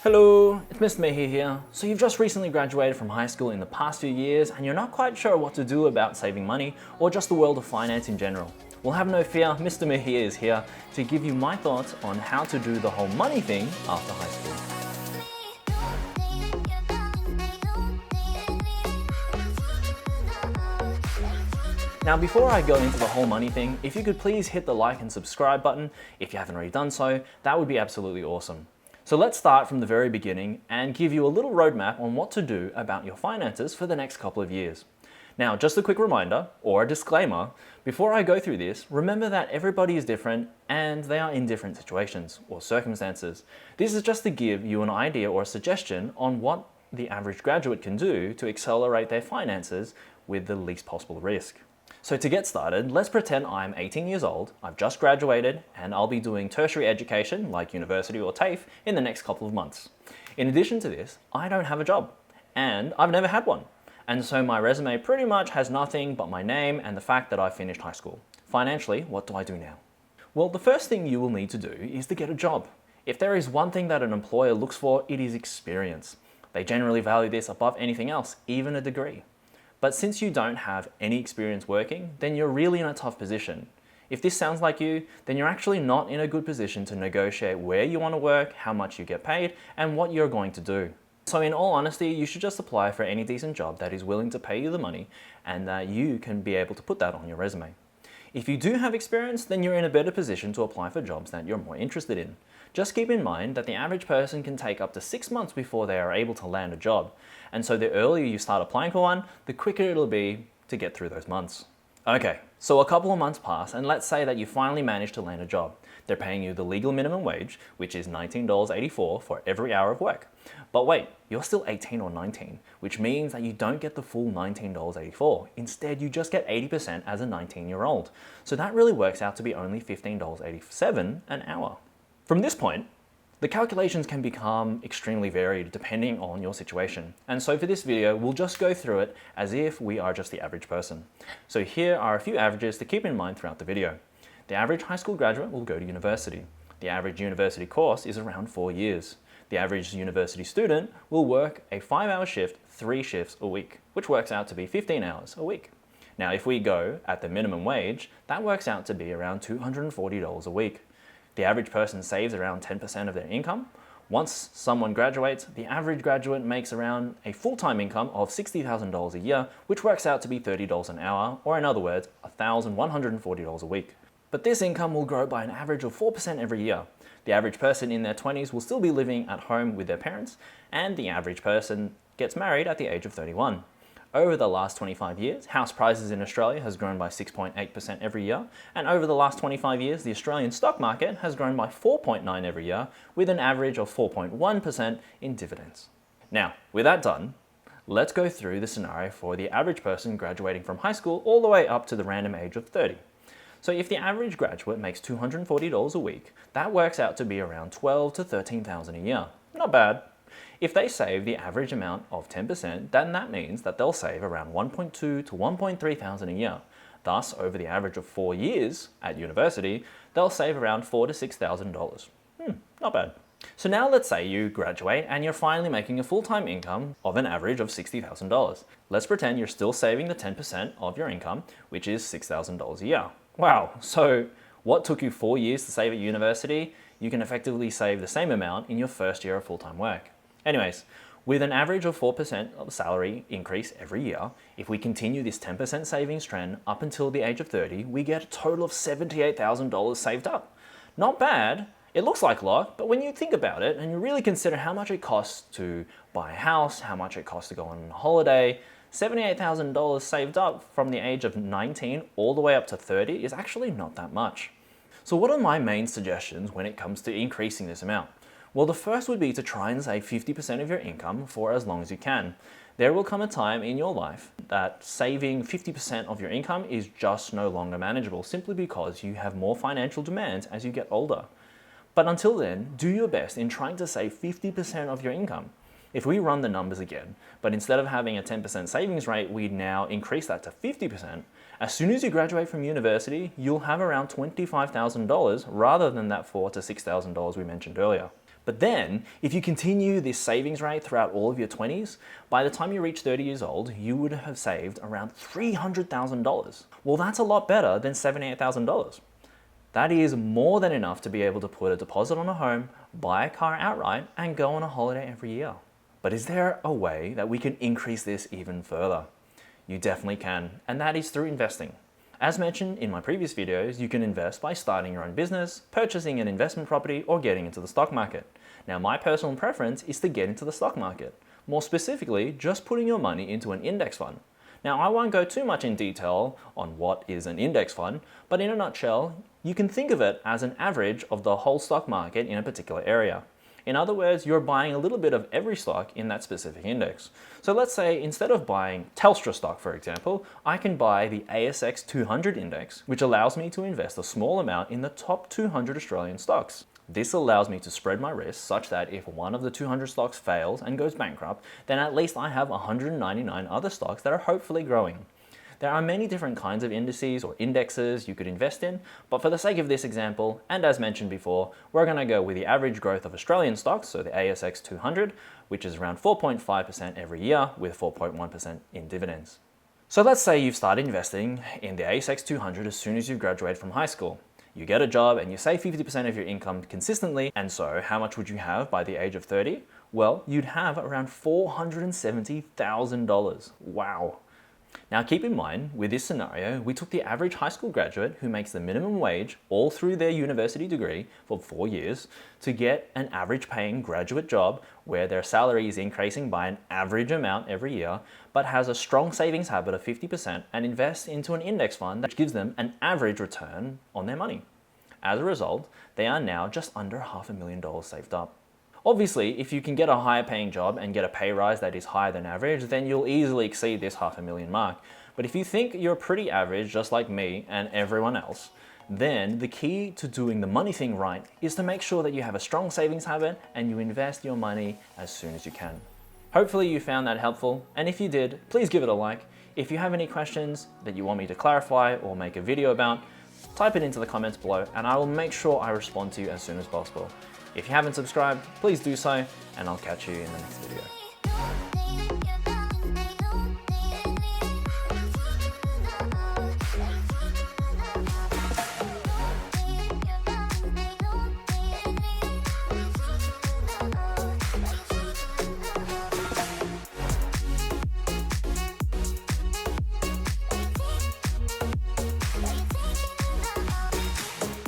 Hello, it's Mr. Mehi here. So you've just recently graduated from high school in the past few years and you're not quite sure what to do about saving money or just the world of finance in general. Well, have no fear, Mr. Mehi is here to give you my thoughts on how to do the whole money thing after high school. Now, before I go into the whole money thing, if you could please hit the like and subscribe button if you haven't already done so, that would be absolutely awesome. So let's start from the very beginning and give you a little roadmap on what to do about your finances for the next couple of years. Now, just a quick reminder or a disclaimer, before I go through this, remember that everybody is different and they are in different situations or circumstances. This is just to give you an idea or a suggestion on what the average graduate can do to accelerate their finances with the least possible risk. So to get started, let's pretend I'm 18 years old, I've just graduated, and I'll be doing tertiary education like university or TAFE in the next couple of months. In addition to this, I don't have a job, and I've never had one. And so my resume pretty much has nothing but my name and the fact that I finished high school. Financially, what do I do now? Well, the first thing you will need to do is to get a job. If there is one thing that an employer looks for, it is experience. They generally value this above anything else, even a degree. But since you don't have any experience working, then you're really in a tough position. If this sounds like you, then you're actually not in a good position to negotiate where you want to work, how much you get paid, and what you're going to do. So in all honesty, you should just apply for any decent job that is willing to pay you the money and that you can be able to put that on your resume. If you do have experience, then you're in a better position to apply for jobs that you're more interested in. Just keep in mind that the average person can take up to 6 months before they are able to land a job. And so the earlier you start applying for one, the quicker it'll be to get through those months. Okay, so a couple of months pass and let's say that you finally manage to land a job. They're paying you the legal minimum wage, which is $19.84 for every hour of work. But wait, you're still 18 or 19, which means that you don't get the full $19.84. Instead, you just get 80% as a 19-year-old. So that really works out to be only $15.87 an hour. From this point, the calculations can become extremely varied depending on your situation. And so for this video, we'll just go through it as if we are just the average person. So here are a few averages to keep in mind throughout the video. The average high school graduate will go to university. The average university course is around 4 years. The average university student will work a 5-hour shift, 3 shifts a week, which works out to be 15 hours a week. Now, if we go at the minimum wage, that works out to be around $240 a week. The average person saves around 10% of their income. Once someone graduates, the average graduate makes around a full-time income of $60,000 a year, which works out to be $30 an hour, or in other words, $1,140 a week. But this income will grow by an average of 4% every year. The average person in their 20s will still be living at home with their parents, and the average person gets married at the age of 31. Over the last 25 years, house prices in Australia has grown by 6.8% every year, and over the last 25 years, the Australian stock market has grown by 4.9% every year, with an average of 4.1% in dividends. Now, with that done, let's go through the scenario for the average person graduating from high school all the way up to the random age of 30. So if the average graduate makes $240 a week, that works out to be around $12,000 to $13,000 a year. Not bad. If they save the average amount of 10%, then that means that they'll save around $1.2 to $1.3 thousand a year. Thus, over the average of 4 years at university, they'll save around $4,000 to $6,000. Not bad. So now let's say you graduate and you're finally making a full-time income of an average of $60,000. Let's pretend you're still saving the 10% of your income, which is $6,000 a year. Wow, so what took you 4 years to save at university, you can effectively save the same amount in your first year of full-time work. Anyways, with an average of 4% of salary increase every year, if we continue this 10% savings trend up until the age of 30, we get a total of $78,000 saved up. Not bad. It looks like a lot, but when you think about it and you really consider how much it costs to buy a house, how much it costs to go on a holiday, $78,000 saved up from the age of 19 all the way up to 30 is actually not that much. So what are my main suggestions when it comes to increasing this amount? Well, the first would be to try and save 50% of your income for as long as you can. There will come a time in your life that saving 50% of your income is just no longer manageable simply because you have more financial demands as you get older. But until then, do your best in trying to save 50% of your income. If we run the numbers again, but instead of having a 10% savings rate, we now increase that to 50%, as soon as you graduate from university, you'll have around $25,000 rather than that $4,000 to $6,000 we mentioned earlier. But then, if you continue this savings rate throughout all of your 20s, by the time you reach 30 years old, you would have saved around $300,000. Well, that's a lot better than $78,000. That is more than enough to be able to put a deposit on a home, buy a car outright, and go on a holiday every year. But is there a way that we can increase this even further? You definitely can, and that is through investing. As mentioned in my previous videos, you can invest by starting your own business, purchasing an investment property, or getting into the stock market. Now, my personal preference is to get into the stock market. More specifically, just putting your money into an index fund. Now, I won't go too much in detail on what is an index fund, but in a nutshell, you can think of it as an average of the whole stock market in a particular area. In other words, you're buying a little bit of every stock in that specific index. So let's say instead of buying Telstra stock, for example, I can buy the ASX 200 index, which allows me to invest a small amount in the top 200 Australian stocks. This allows me to spread my risk such that if one of the 200 stocks fails and goes bankrupt, then at least I have 199 other stocks that are hopefully growing. There are many different kinds of indices or indexes you could invest in, but for the sake of this example, and as mentioned before, we're going to go with the average growth of Australian stocks, so the ASX 200, which is around 4.5% every year with 4.1% in dividends. So let's say you've started investing in the ASX 200 as soon as you graduate from high school. You get a job and you save 50% of your income consistently, and so how much would you have by the age of 30? Well, you'd have around $470,000. Wow. Now keep in mind, with this scenario, we took the average high school graduate who makes the minimum wage all through their university degree for 4 years to get an average paying graduate job where their salary is increasing by an average amount every year, but has a strong savings habit of 50% and invests into an index fund that gives them an average return on their money. As a result, they are now just under $500,000 saved up. Obviously, if you can get a higher paying job and get a pay rise that is higher than average, then you'll easily exceed this $500,000 mark. But if you think you're pretty average, just like me and everyone else, then the key to doing the money thing right is to make sure that you have a strong savings habit and you invest your money as soon as you can. Hopefully you found that helpful, and if you did, please give it a like. If you have any questions that you want me to clarify or make a video about, type it into the comments below and I will make sure I respond to you as soon as possible. If you haven't subscribed, please do so, and I'll catch you in the next video.